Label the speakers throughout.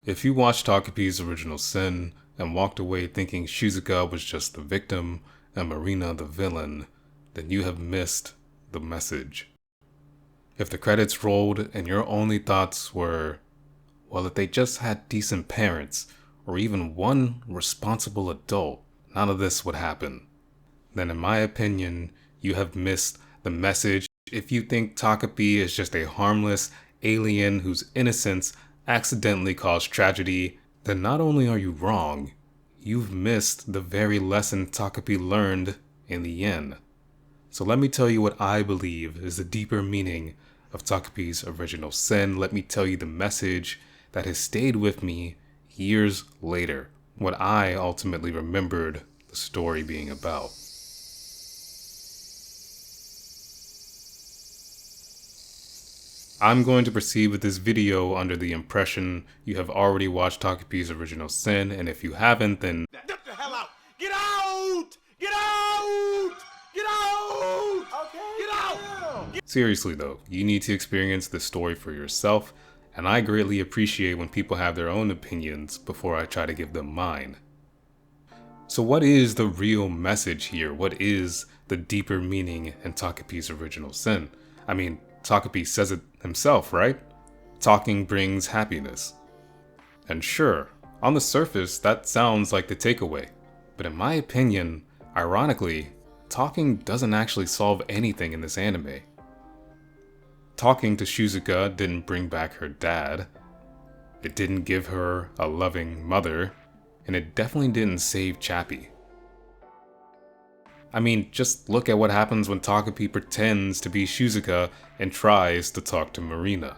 Speaker 1: If you watched Takopi's Original Sin and walked away thinking Shizuka was just the victim and Marina the villain, then you have missed the message. If the credits rolled and your only thoughts were, well, if they just had decent parents or even one responsible adult, none of this would happen. Then in my opinion, you have missed the message. If you think Takopi is just a harmless alien whose innocence accidentally caused tragedy, then not only are you wrong, you've missed the very lesson Takopi learned in the end. So let me tell you what I believe is the deeper meaning of Takopi's Original Sin. Let me tell you the message that has stayed with me years later, what I ultimately remembered the story being about. I'm going to proceed with this video under the impression you have already watched Takopi's Original Sin, and if you haven't, then
Speaker 2: Get the hell out! Get out! Get out! Get out! Okay. Get out!
Speaker 1: Seriously though, you need to experience this story for yourself, and I greatly appreciate when people have their own opinions before I try to give them mine. So what is the real message here? What is the deeper meaning in Takopi's Original Sin? I mean, Takopi says it himself, right? Talking brings happiness. And sure, on the surface, that sounds like the takeaway. But in my opinion, ironically, talking doesn't actually solve anything in this anime. Talking to Shizuka didn't bring back her dad. It didn't give her a loving mother. And it definitely didn't save Chappie. I mean, just look at what happens when Takopi pretends to be Shizuka and tries to talk to Marina.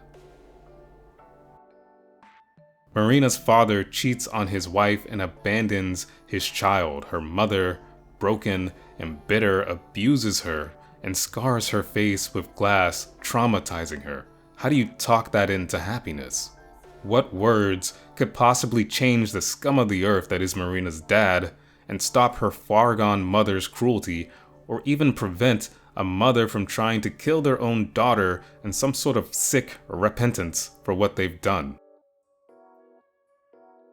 Speaker 1: Marina's father cheats on his wife and abandons his child. Her mother, broken and bitter, abuses her and scars her face with glass, traumatizing her. How do you talk that into happiness? What words could possibly change the scum of the earth that is Marina's dad and stop her far-gone mother's cruelty, or even prevent a mother from trying to kill their own daughter in some sort of sick repentance for what they've done?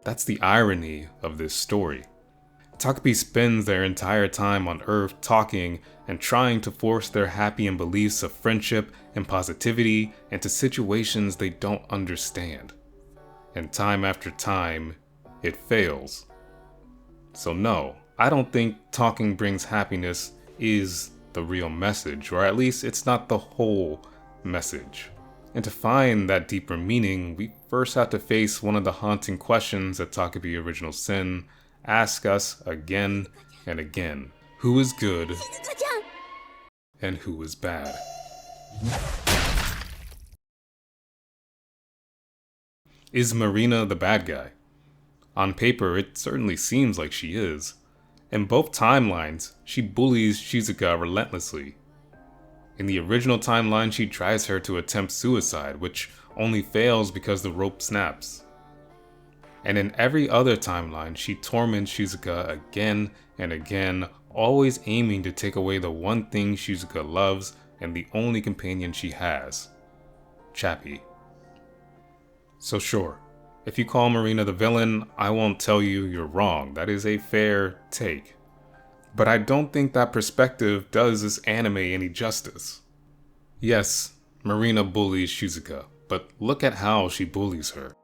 Speaker 1: That's the irony of this story. Takopi spends their entire time on Earth talking and trying to force their happy beliefs of friendship and positivity into situations they don't understand. And time after time, it fails. So no, I don't think talking brings happiness is the real message, or at least it's not the whole message. And to find that deeper meaning, we first have to face one of the haunting questions that Takopi Original Sin asks us again and again. Who is good and who is bad? Is Marina the bad guy? On paper, it certainly seems like she is. In both timelines, she bullies Shizuka relentlessly. In the original timeline, she tries her to attempt suicide, which only fails because the rope snaps. And in every other timeline, she torments Shizuka again and again, always aiming to take away the one thing Shizuka loves and the only companion she has, Chappie. So sure, if you call Marina the villain, I won't tell you you're wrong. That is a fair take. But I don't think that perspective does this anime any justice. Yes, Marina bullies Shizuka, but look at how she bullies her.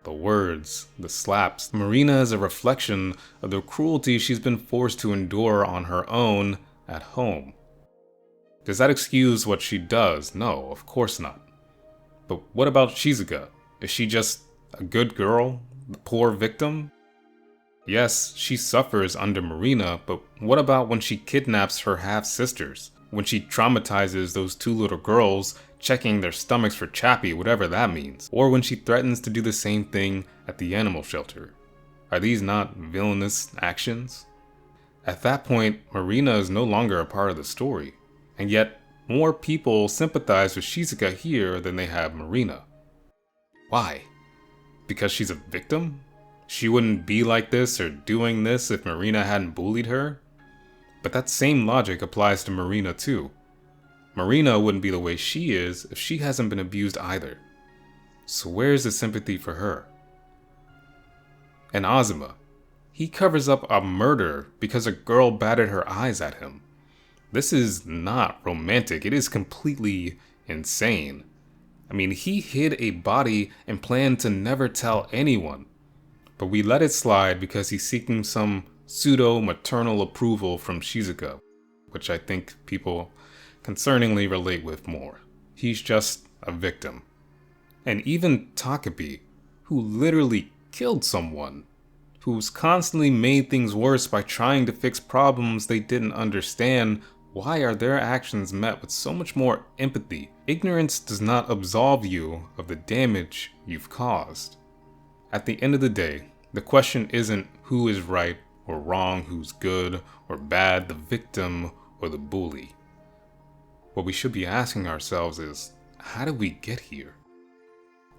Speaker 1: The words, the slaps. Marina is a reflection of the cruelty she's been forced to endure on her own at home. Does that excuse what she does? No, of course not. But what about Shizuka? Is she just a good girl? The poor victim? Yes, she suffers under Marina, but what about when she kidnaps her half-sisters? When she traumatizes those two little girls, checking their stomachs for Chappie, whatever that means? Or when she threatens to do the same thing at the animal shelter? Are these not villainous actions? At that point, Marina is no longer a part of the story. And yet, more people sympathize with Shizuka here than they have Marina. Why? Because she's a victim? She wouldn't be like this or doing this if Marina hadn't bullied her? But that same logic applies to Marina too. Marina wouldn't be the way she is if she hasn't been abused either. So where's the sympathy for her? And Azuma, he covers up a murder because a girl batted her eyes at him. This is not romantic. It is completely insane. I mean, he hid a body and planned to never tell anyone. But we let it slide because he's seeking some pseudo-maternal approval from Shizuka, which I think people concerningly relate with more. He's just a victim. And even Takopi, who literally killed someone, who's constantly made things worse by trying to fix problems they didn't understand, why are their actions met with so much more empathy? Ignorance does not absolve you of the damage you've caused. At the end of the day, the question isn't who is right or wrong, who's good or bad, the victim or the bully. What we should be asking ourselves is, how did we get here?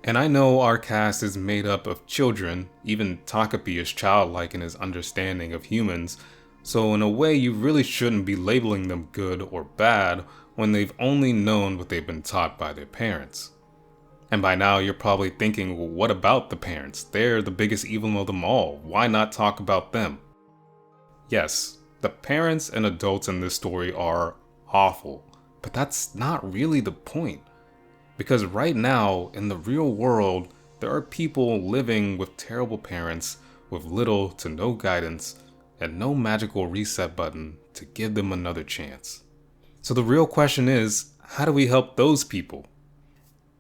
Speaker 1: And I know our cast is made up of children, even Takopi is childlike in his understanding of humans, so in a way you really shouldn't be labeling them good or bad when they've only known what they've been taught by their parents. And by now you're probably thinking, well, what about the parents? They're the biggest evil of them all. Why not talk about them? Yes, the parents and adults in this story are awful, but that's not really the point. Because right now, in the real world, there are people living with terrible parents with little to no guidance and no magical reset button to give them another chance. So the real question is, how do we help those people?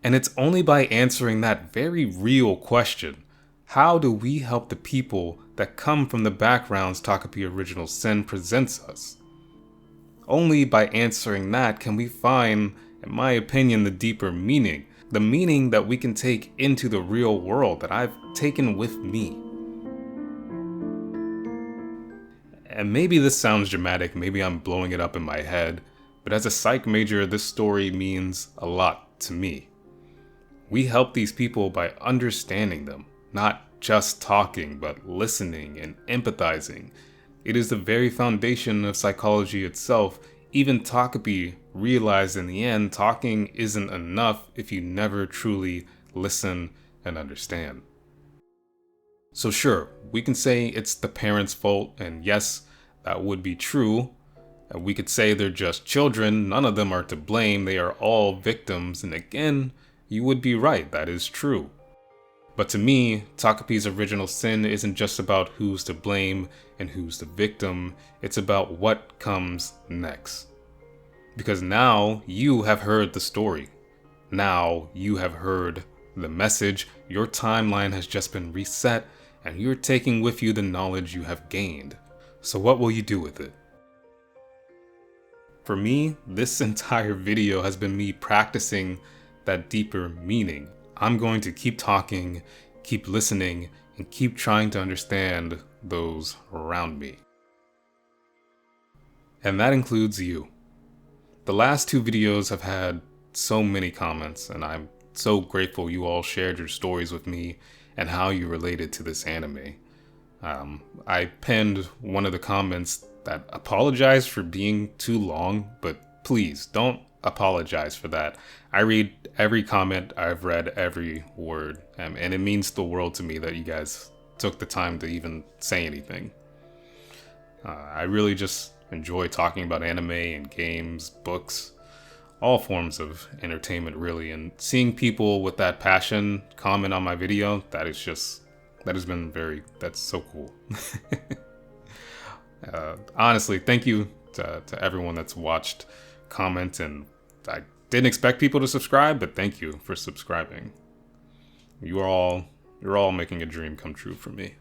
Speaker 1: And it's only by answering that very real question, how do we help the people that come from the backgrounds Takopi Original Sin presents us? Only by answering that can we find, in my opinion, the deeper meaning. The meaning that we can take into the real world that I've taken with me. And maybe this sounds dramatic, maybe I'm blowing it up in my head, but as a psych major, this story means a lot to me. We help these people by understanding them, not just talking, but listening and empathizing. It is the very foundation of psychology itself. Even Takopi realized in the end, talking isn't enough if you never truly listen and understand. So sure, we can say it's the parents' fault, and yes, that would be true. And we could say they're just children, none of them are to blame, they are all victims, and again, you would be right, that is true. But to me, Takopi's Original Sin isn't just about who's to blame and who's the victim, it's about what comes next. Because now you have heard the story. Now you have heard the message, your timeline has just been reset, and you're taking with you the knowledge you have gained. So what will you do with it? For me, this entire video has been me practicing that deeper meaning. I'm going to keep talking, keep listening, and keep trying to understand those around me. And that includes you. The last two videos have had so many comments, and I'm so grateful you all shared your stories with me and how you related to this anime. I penned one of the comments that apologized for being too long, but please don't apologize for that. I read every comment, I've read every word, and it means the world to me that you guys took the time to even say anything. I really just enjoy talking about anime and games, books, all forms of entertainment really, and seeing people with that passion comment on my video, that's so cool. Honestly, thank you to everyone that's watched, comment, and I didn't expect people to subscribe, but thank you for subscribing. You're all making a dream come true for me.